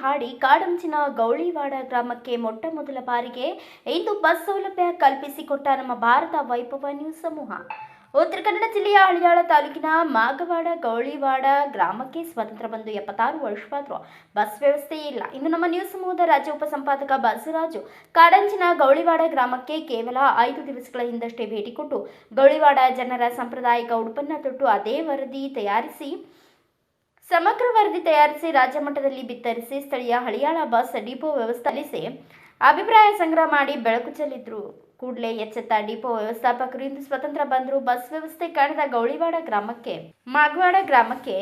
ಹಾಡಿ ಕಾಡಂಚಿನ ಗೌಳಿವಾಡ ಗ್ರಾಮಕ್ಕೆ ಮೊಟ್ಟ ಮೊದಲ ಬಾರಿಗೆ ಇಂದು ಬಸ್ ಸೌಲಭ್ಯ ಕಲ್ಪಿಸಿಕೊಟ್ಟ ನಮ್ಮ ಭಾರತ ವೈಭವ ನ್ಯೂಸ್ ಸಮೂಹ. ಉತ್ತರ ಕನ್ನಡ ಜಿಲ್ಲೆಯ ಹಳಿಯಾಳ ತಾಲೂಕಿನ ಮಾಗವಾಡ ಗೌಳಿವಾಡ ಗ್ರಾಮಕ್ಕೆ ಸ್ವಾತಂತ್ರ್ಯ ಬಂದು 76 ವರ್ಷವಾದರೂ ಬಸ್ ವ್ಯವಸ್ಥೆ ಇಲ್ಲ. ಇನ್ನು ನಮ್ಮ ನ್ಯೂಸ್ ಸಮೂಹದ ರಾಜ್ಯ ಉಪಸಂಪಾದಕ ಬಸವರಾಜು ಕಾಡಂಚಿನ ಗೌಳಿವಾಡ ಗ್ರಾಮಕ್ಕೆ ಕೇವಲ 5 ದಿವಸಗಳ ಹಿಂದಷ್ಟೇ ಭೇಟಿ ಕೊಟ್ಟು ಗೌಳಿವಾಡ ಜನರ ಸಾಂಪ್ರದಾಯಿಕ ಉಡುಪನ್ನು ತೊಟ್ಟು ಅದೇ ಸಮಗ್ರ ವರದಿ ತಯಾರಿಸಿ ರಾಜ್ಯ ಮಟ್ಟದಲ್ಲಿ ಬಿತ್ತರಿಸಿ ಸ್ಥಳೀಯ ಹಳಿಯಾಳ ಬಸ್ ಡಿಪೋ ವ್ಯವಸ್ಥಿಸಿ ಅಭಿಪ್ರಾಯ ಸಂಗ್ರಹ ಮಾಡಿ ಬೆಳಕು ಚೆಲ್ಲಿದ್ರು. ಕೂಡಲೇ ಎಚ್ಚೆತ್ತ ಡಿಪೋ ವ್ಯವಸ್ಥಾಪಕರು ಇಂದು ಸ್ವತಂತ್ರ ಬಂದರು ಬಸ್ ವ್ಯವಸ್ಥೆ ಕಾಣದ ಗೌಳಿವಾಡ ಗ್ರಾಮಕ್ಕೆ ಮಾಗವಾಡ ಗ್ರಾಮಕ್ಕೆ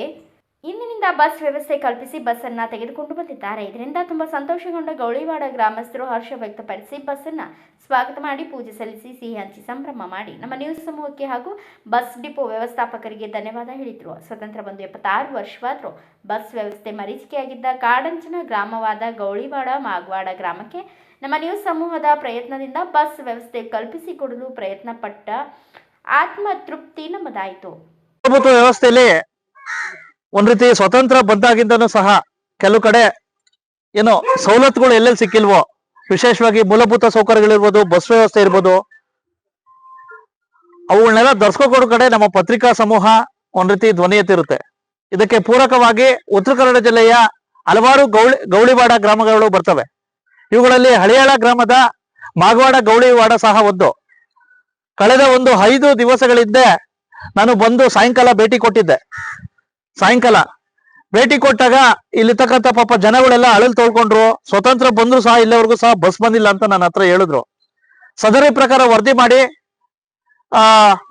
ಇಂದಿನಿಂದ ಬಸ್ ವ್ಯವಸ್ಥೆ ಕಲ್ಪಿಸಿ ಬಸ್ಸನ್ನು ತೆಗೆದುಕೊಂಡು ಬಂದಿದ್ದಾರೆ. ಇದರಿಂದ ತುಂಬಾ ಸಂತೋಷಗೊಂಡ ಗೌಳಿವಾಡ ಗ್ರಾಮಸ್ಥರು ಹರ್ಷ ವ್ಯಕ್ತಪಡಿಸಿ ಬಸ್ಸನ್ನು ಸ್ವಾಗತ ಮಾಡಿ ಪೂಜೆ ಸಲ್ಲಿಸಿ ಸಿಹಿ ಹಂಚಿ ಸಂಭ್ರಮ ಮಾಡಿ ನಮ್ಮ ನ್ಯೂಸ್ ಸಮೂಹಕ್ಕೆ ಹಾಗೂ ಬಸ್ ಡಿಪೋ ವ್ಯವಸ್ಥಾಪಕರಿಗೆ ಧನ್ಯವಾದ ಹೇಳಿದರು. ಸ್ವತಂತ್ರ ಬಂದು 76 ವರ್ಷವಾದರೂ ಬಸ್ ವ್ಯವಸ್ಥೆ ಮರೀಚಿಕೆಯಾಗಿದ್ದ ಕಾಡಂಚಿನ ಗ್ರಾಮವಾದ ಗೌಳಿವಾಡ ಮಾಗವಾಡ ಗ್ರಾಮಕ್ಕೆ ನಮ್ಮ ನ್ಯೂಸ್ ಸಮೂಹದ ಪ್ರಯತ್ನದಿಂದ ಬಸ್ ವ್ಯವಸ್ಥೆ ಕಲ್ಪಿಸಿಕೊಡಲು ಪ್ರಯತ್ನ ಪಟ್ಟ ಆತ್ಮತೃಪ್ತಿ ನಮ್ಮದಾಯಿತು. ವ್ಯವಸ್ಥೆಯಲ್ಲಿ ಒಂದ್ ರೀತಿ ಸ್ವತಂತ್ರ ಬಂದಾಗಿಂದನೂ ಸಹ ಕೆಲವು ಕಡೆ ಏನೋ ಸವಲತ್ತುಗಳು ಎಲ್ಲೆಲ್ಲಿ ಸಿಕ್ಕಿಲ್ವೋ, ವಿಶೇಷವಾಗಿ ಮೂಲಭೂತ ಸೌಕರ್ಯಗಳಿರ್ಬೋದು, ಬಸ್ ವ್ಯವಸ್ಥೆ ಇರ್ಬೋದು, ಅವುಗಳನ್ನೆಲ್ಲ ದರ್ಸ್ಕೊಡೋ ಕಡೆ ನಮ್ಮ ಪತ್ರಿಕಾ ಸಮೂಹ ಒಂದ್ ರೀತಿ ಧ್ವನಿ ಎತ್ತಿರುತ್ತೆ. ಇದಕ್ಕೆ ಪೂರಕವಾಗಿ ಉತ್ತರ ಕನ್ನಡ ಜಿಲ್ಲೆಯ ಹಲವಾರು ಗೌಳಿವಾಡ ಗ್ರಾಮಗಳು ಬರ್ತವೆ. ಇವುಗಳಲ್ಲಿ ಹಳಿಯಾಳ ಗ್ರಾಮದ ಮಾಗವಾಡ ಗೌಳಿವಾಡ ಸಹ ಒಂದು. ಕಳೆದ 5 ದಿವಸಗಳ ಹಿಂದೆ ನಾನು ಬಂದು ಸಾಯಂಕಾಲ ಭೇಟಿ ಕೊಟ್ಟಿದ್ದೆ. ಸಾಯಂಕಾಲ ಭೇಟಿ ಕೊಟ್ಟಾಗ ಇಲ್ಲಿರ್ತಕ್ಕಂಥ ಪಾಪ ಜನಗಳೆಲ್ಲ ಅಳಲ್ ತೊಳ್ಕೊಂಡ್ರು. ಸ್ವತಂತ್ರ ಬಂದ್ರು ಸಹ ಇಲ್ಲಿವರೆಗೂ ಸಹ ಬಸ್ ಬಂದಿಲ್ಲ ಅಂತ ನನ್ನ ಹತ್ರ ಹೇಳಿದ್ರು. ಸದರಿ ಪ್ರಕಾರ ವರದಿ ಮಾಡಿ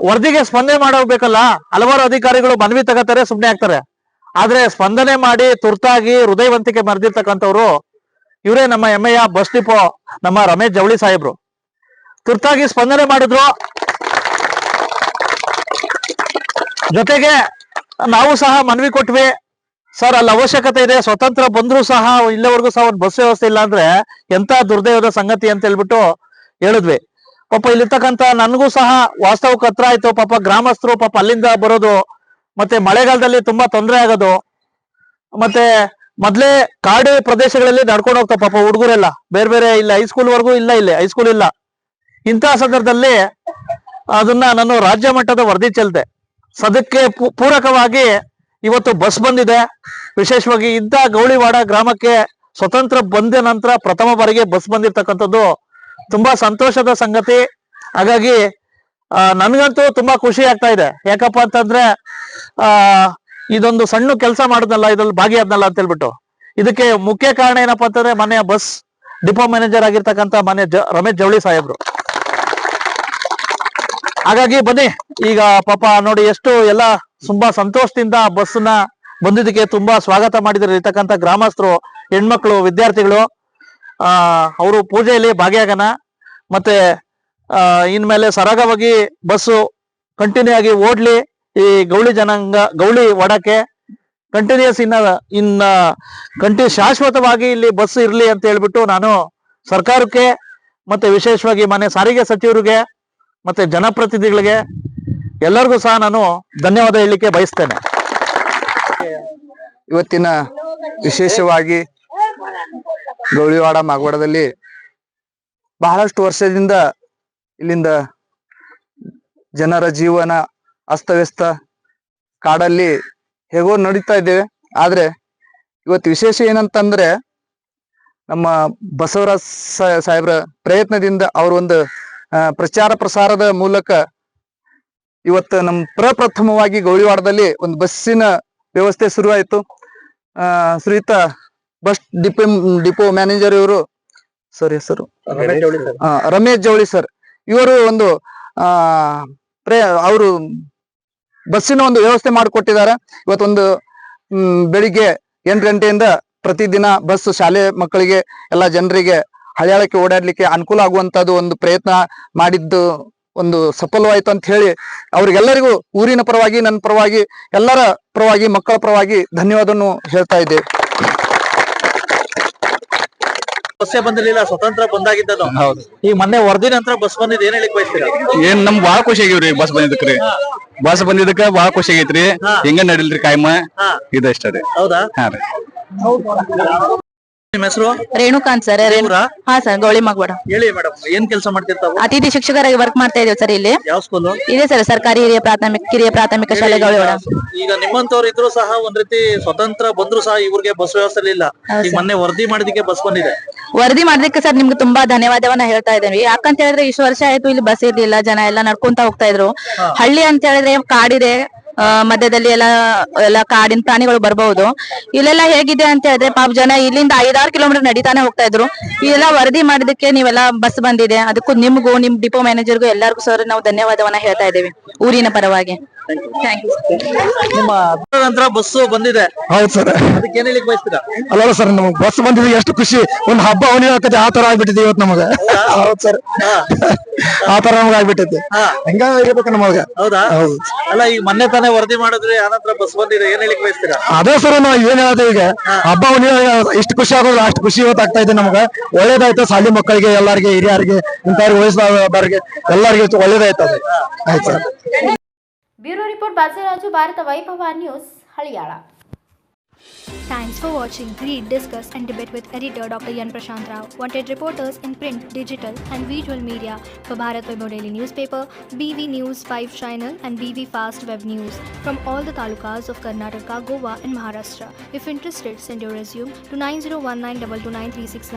ವರದಿಗೆ ಸ್ಪಂದನೆ ಮಾಡಬೇಕಲ್ಲ, ಹಲವಾರು ಅಧಿಕಾರಿಗಳು ಮನವಿ ತಗೋತಾರೆ, ಸುಮ್ಮನೆ ಆಗ್ತಾರೆ. ಆದ್ರೆ ಸ್ಪಂದನೆ ಮಾಡಿ ತುರ್ತಾಗಿ ಹೃದಯವಂತಿಕೆ ಮರೆದಿರ್ತಕ್ಕಂಥವ್ರು ಇವರೇ ನಮ್ಮ ಹೆಮ್ಮೆಯ ಬಸ್ ಡಿಪೋ ನಮ್ಮ ರಮೇಶ್ ಜವಳಿ ಸಾಹೇಬ್ರು. ತುರ್ತಾಗಿ ಸ್ಪಂದನೆ ಮಾಡಿದ್ರು. ಜೊತೆಗೆ ನಾವು ಸಹ ಮನವಿ ಕೊಟ್ವಿ, ಸರ್ ಅಲ್ಲಿ ಅವಶ್ಯಕತೆ ಇದೆ, ಸ್ವತಂತ್ರ ಬಂದ್ರು ಸಹ ಇಲ್ಲಿವರೆಗೂ ಸಹ ಒಂದು ಬಸ್ ವ್ಯವಸ್ಥೆ ಇಲ್ಲ ಅಂದ್ರೆ ಎಂತ ದುರ್ದೈವದ ಸಂಗತಿ ಅಂತ ಹೇಳ್ಬಿಟ್ಟು ಹೇಳಿದ್ವಿ. ಪಾಪ ಇಲ್ಲಿರ್ತಕ್ಕಂಥ ನನಗೂ ಸಹ ವಾಸ್ತವಕ್ಕೆ ಹತ್ರ ಆಯ್ತು. ಪಾಪ ಗ್ರಾಮಸ್ಥರು ಪಾಪ ಅಲ್ಲಿಂದ ಬರೋದು, ಮತ್ತೆ ಮಳೆಗಾಲದಲ್ಲಿ ತುಂಬಾ ತೊಂದರೆ ಆಗೋದು, ಮತ್ತೆ ಮೊದ್ಲೇ ಕಾಡು ಪ್ರದೇಶಗಳಲ್ಲಿ ನಡ್ಕೊಂಡು ಹೋಗ್ತಾವ ಪಾಪ ಹುಡುಗರೆಲ್ಲ, ಬೇರೆ ಬೇರೆ ಇಲ್ಲ ಹೈಸ್ಕೂಲ್ ವರ್ಗೂ ಇಲ್ಲ, ಇಲ್ಲಿ ಹೈಸ್ಕೂಲ್ ಇಲ್ಲ. ಇಂತಹ ಸಂದರ್ಭದಲ್ಲಿ ಅದನ್ನ ನಾನು ರಾಜ್ಯ ಮಟ್ಟದ ವರದಿ ಚೆಲ್ದೆ. ಸದಕ್ಕೆ ಪೂರಕವಾಗಿ ಇವತ್ತು ಬಸ್ ಬಂದಿದೆ. ವಿಶೇಷವಾಗಿ ಇಂಥ ಗೌಳಿವಾಡ ಗ್ರಾಮಕ್ಕೆ ಸ್ವತಂತ್ರ ಬಂದ ನಂತರ ಪ್ರಥಮ ಬಾರಿಗೆ ಬಸ್ ಬಂದಿರ್ತಕ್ಕಂಥದ್ದು ತುಂಬಾ ಸಂತೋಷದ ಸಂಗತಿ. ಹಾಗಾಗಿ ನನ್ಗಂತೂ ತುಂಬಾ ಖುಷಿ ಆಗ್ತಾ ಇದೆ. ಯಾಕಪ್ಪ ಅಂತಂದ್ರೆ ಇದೊಂದು ಸಣ್ಣ ಕೆಲಸ ಮಾಡಿದ್ನಲ್ಲ, ಇದ್ರಲ್ಲಿ ಭಾಗಿಯಾದ್ನಲ್ಲ ಅಂತ ಹೇಳ್ಬಿಟ್ಟು. ಇದಕ್ಕೆ ಮುಖ್ಯ ಕಾರಣ ಏನಪ್ಪಾ ಅಂತಂದ್ರೆ ಮನೆಯ ಬಸ್ ಡಿಪೋ ಮ್ಯಾನೇಜರ್ ಆಗಿರ್ತಕ್ಕಂಥ ರಮೇಶ್ ಜವಳಿ ಸಾಹೇಬ್ರು. ಹಾಗಾಗಿ ಬನ್ನಿ, ಈಗ ಪಾಪ ನೋಡಿ ಎಷ್ಟು ಎಲ್ಲ ತುಂಬಾ ಸಂತೋಷದಿಂದ ಬಸ್ನ ಬಂದಿದ್ದಕ್ಕೆ ತುಂಬಾ ಸ್ವಾಗತ ಮಾಡಿದ್ರೆ ಇರ್ತಕ್ಕಂಥ ಗ್ರಾಮಸ್ಥರು, ಹೆಣ್ಮಕ್ಳು, ವಿದ್ಯಾರ್ಥಿಗಳು. ಅವರು ಪೂಜೆಯಲ್ಲಿ ಭಾಗಿಯಾಗನ. ಮತ್ತೆ ಇನ್ಮೇಲೆ ಸರಾಗವಾಗಿ ಬಸ್ಸು ಕಂಟಿನ್ಯೂ ಆಗಿ ಓಡ್ಲಿ. ಈ ಗೌಳಿ ವಾಡಕ್ಕೆ ಕಂಟಿನ್ಯೂಸ್ ಶಾಶ್ವತವಾಗಿ ಇಲ್ಲಿ ಬಸ್ ಇರ್ಲಿ ಅಂತ ಹೇಳ್ಬಿಟ್ಟು ನಾನು ಸರ್ಕಾರಕ್ಕೆ ಮತ್ತೆ ವಿಶೇಷವಾಗಿ ಮನೆ ಸಾರಿಗೆ ಸಚಿವರಿಗೆ ಮತ್ತೆ ಜನಪ್ರತಿನಿಧಿಗಳಿಗೆ ಎಲ್ಲರಿಗೂ ಸಹ ನಾನು ಧನ್ಯವಾದ ಹೇಳಲಿಕ್ಕೆ ಬಯಸ್ತೇನೆ. ಇವತ್ತಿನ ವಿಶೇಷವಾಗಿ ಗೌಳಿವಾಡ ಮಾಗವಾಡದಲ್ಲಿ ಬಹಳಷ್ಟು ವರ್ಷದಿಂದ ಇಲ್ಲಿಂದ ಜನರ ಜೀವನ ಅಸ್ತವ್ಯಸ್ತ, ಕಾಡಲ್ಲಿ ಹೇಗೋ ನಡೀತಾ ಇದ್ದೇವೆ. ಆದ್ರೆ ಇವತ್ತು ವಿಶೇಷ ಏನಂತಂದ್ರೆ ನಮ್ಮ ಬಸವರಾಜ್ ಸಾಹೇಬ್ರ ಪ್ರಯತ್ನದಿಂದ ಅವ್ರ ಒಂದು ಪ್ರಚಾರ ಪ್ರಸಾರದ ಮೂಲಕ ಇವತ್ತು ನಮ್ಮ ಪ್ರಪ್ರಥಮವಾಗಿ ಗೌಳಿವಾಡದಲ್ಲಿ ಒಂದು ಬಸ್ಸಿನ ವ್ಯವಸ್ಥೆ ಶುರುವಾಯಿತು. ಶ್ರೀಯುತ ಬಸ್ ಡಿಪೋ ಮ್ಯಾನೇಜರ್ ಇವರು ಹೆಸರು ರಮೇಶ್ ಜವಳಿ ಸರ್. ಇವರು ಒಂದು ಅವರು ಬಸ್ಸಿನ ಒಂದು ವ್ಯವಸ್ಥೆ ಮಾಡಿಕೊಟ್ಟಿದ್ದಾರೆ. ಇವತ್ತೊಂದು ಬೆಳಿಗ್ಗೆ 8 ಗಂಟೆಯಿಂದ ಪ್ರತಿದಿನ ಬಸ್ ಶಾಲೆ ಮಕ್ಕಳಿಗೆ ಎಲ್ಲ ಜನರಿಗೆ ಹಳಿಯಾಳಕ್ಕೆ ಓಡಾಡ್ಲಿಕ್ಕೆ ಅನುಕೂಲ ಆಗುವಂತದ್ದು ಒಂದು ಪ್ರಯತ್ನ ಮಾಡಿದ್ದು ಒಂದು ಸಫಲವಾಯ್ತು ಅಂತ ಹೇಳಿ ಅವ್ರಿಗೆಲ್ಲರಿಗೂ ಊರಿನ ಪರವಾಗಿ, ನನ್ನ ಪರವಾಗಿ, ಎಲ್ಲರ ಪರವಾಗಿ, ಮಕ್ಕಳ ಪರವಾಗಿ ಧನ್ಯವಾದವನ್ನು ಹೇಳ್ತಾ ಇದ್ದೇವೆ. ಬಸ್ಸೇ ಬಂದಿರಲಿಲ್ಲ ಸ್ವತಂತ್ರ ಬಂದಾಗಿದ್ದನು. ಹೌದು. ಈ ಮೊನ್ನೆ ವರದಿ ನಂತರ ಬಸ್ ಬಂದಿದ್ದು ಏನ್ ಹೇಳಿಕ್ ಬಯಸ್ತೀರಾ? ಏನ್ ನಮ್ಗೆ ಬಹಳ ಖುಷಿ ಆಗಿವ್ರಿ ಬಸ್ ಬಂದಿದ್ದಕ್ರಿ. ಬಸ್ ಬಂದಿದ್ದಕ್ಕ ಬಹಳ ಖುಷಿ ಆಗೈತ್ರಿ. ಹಿಂಗ ನಡಿಲ್ರಿ ಕಾಯಮ ಇದಷ್ಟ ರೀ. ಹೌದಾ? ಹಾ ರೀ. ನಿಮ್ಮ ಹೆಸರು? ರೇಣುಕಾಂತ್ ಸರ್. ಊರಾ? ಹಾ ಸರ್, ಗೌಳಿ ಮಗವಾಡ. ಹೇಳಿ ಮೇಡಮ್, ಏನ್ ಕೆಲಸ ಮಾಡ್ತಿರ್ತಾವು? ಅತಿಥಿ ಶಿಕ್ಷಕರಾಗಿ ವರ್ಕ್ ಮಾಡ್ತಾ ಇದ್ದೇವೆ ಸರ್ ಇಲ್ಲಿ. ಯಾವ ಸ್ಕೂಲು? ಇದೆ ಸರ್, ಸರ್ಕಾರಿ ಕಿರಿಯ ಪ್ರಾಥಮಿಕ ಶಾಲೆ ಗೌಳಿವಾಡ. ಈಗ ನಿಮ್ಮಂತವ್ರು ಇದ್ರು ಸಹ ಒಂದ್ ರೀತಿ ಸ್ವತಂತ್ರ ಬಂದ್ರು ಸಹ ಇವ್ರಿಗೆ ಬಸ್ ವ್ಯವಸ್ಥೆ ಇಲ್ಲ. ಈಗ ಮೊನ್ನೆ ವರದಿ ಮಾಡಿದಕ್ಕೆ ಬಸ್ ಬಂದಿದೆ. ವರದಿ ಮಾಡೋದಕ್ಕೆ ಸರ್ ನಿಮ್ಗೆ ತುಂಬಾ ಧನ್ಯವಾದವನ್ನ ಹೇಳ್ತಾ ಇದ್ದೇವೆ. ಯಾಕಂತ ಹೇಳಿದ್ರೆ ಇಷ್ಟು ವರ್ಷ ಆಯ್ತು ಇಲ್ಲಿ ಬಸ್ ಇರ್ಲಿಲ್ಲ, ಜನ ಎಲ್ಲ ನಡ್ಕೊಂತ ಹೋಗ್ತಾ ಇದ್ರು. ಹಳ್ಳಿ ಅಂತ ಹೇಳಿದ್ರೆ ಕಾಡಿದೆ, ಮಧ್ಯದಲ್ಲಿ ಎಲ್ಲ ಕಾಡಿನ ಪ್ರಾಣಿಗಳು ಬರಬಹುದು. ಇಲ್ಲೆಲ್ಲ ಹೇಗಿದೆ ಅಂತ ಹೇಳಿದ್ರೆ ಪಾಪ ಜನ ಇಲ್ಲಿಂದ 5-6 ಕಿಲೋಮೀಟರ್ ನಡೀತಾನೆ ಹೋಗ್ತಾ ಇದ್ರು. ಇಲ್ಲೆಲ್ಲ ವರದಿ ಮಾಡೋದಕ್ಕೆ ನೀವೆಲ್ಲ ಬಸ್ ಬಂದಿದೆ, ಅದಕ್ಕೂ ನಿಮ್ಗೂ ನಿಮ್ ಡಿಪೋ ಮ್ಯಾನೇಜರ್ಗೂ ಎಲ್ಲರಿಗೂ ಸರ್ ನಾವು ಧನ್ಯವಾದವನ್ನ ಹೇಳ್ತಾ ಇದ್ದೇವೆ ಊರಿನ ಪರವಾಗಿ. Thank you. ನಿಮ್ಮ ನಂತರ ಬಸ್ ಬಂದಿದೆ. ಹೌದು ಸರ್. ಅದಕ್ಕೆ ಏನ್ ಹೇಳಿಕ್ ಬಯಸ್ತೀರಾ? ಅಲ್ಲ ಸರ್, ನಮ್ಗೆ ಬಸ್ ಬಂದಿದೆ, ಎಷ್ಟು ಖುಷಿ. ಒಂದ್ ಹಬ್ಬ ಅವನಿ ಹಾಕತ್ತೆ ಆ ತರ ಆಗ್ಬಿಟ್ಟಿದೆ ಇವತ್ತು ನಮಗ. ಹೌದು ಸರ್, ಆ ತರ ನಮಗ ಆಗ್ಬಿಟ್ಟೈತಿ. ಹೆಂಗ ಇರ್ಬೇಕು ನಮಗ. ಹೌದಾ? ಅಲ್ಲ, ಈಗ ಮೊನ್ನೆ ತಾನೇ ವರದಿ ಮಾಡಿದ್ರೆ ಆನಂತರ ಬಸ್ ಬಂದಿದೆ, ಏನ್ ಹೇಳಿಕ್ ಬಯಸ್ತೀರಾ? ಅದೇ ಸರ್, ನಾವ್ ಏನ್ ಹೇಳೋದು ಈಗ ಹಬ್ಬ ಅವನಿ ಇಷ್ಟು ಖುಷಿ ಆಗೋದು ಅಷ್ಟು ಖುಷಿ ಇವತ್ತು ಆಗ್ತಾ ಇದೆ ನಮಗ. ಒಳ್ಳೇದಾಯ್ತು ಶಾಲಿ ಮಕ್ಕಳಿಗೆ, ಎಲ್ಲಾರ್ಗೆ, ಹಿರಿಯರಿಗೆ, ಇಂಥವ್ರಿಗೆ, ವಯಸ್ಸಾದವರಿಗೆ ಎಲ್ಲಾರ್ಗೆ ಒಳ್ಳೇದಾಯ್ತು. ಅದು ಆಯ್ತು ಸರ್. ಬ್ಯೂರೋ ರಿಪೋರ್ಟ್ ಬಾಜಿರಾಜು, ಭಾರತ ವೈಭವ news, Haliyal. Thanks for watching. Read, discuss and debate with editor Dr. Yan Prashant Rao. Wanted reporters in print, digital and visual media for Bharat Vaibhav Daily Newspaper, BV News 5 Channel and BV Fast Web News from all the talukas of Karnataka, Goa and Maharashtra. If interested, send your resume to 9019229369.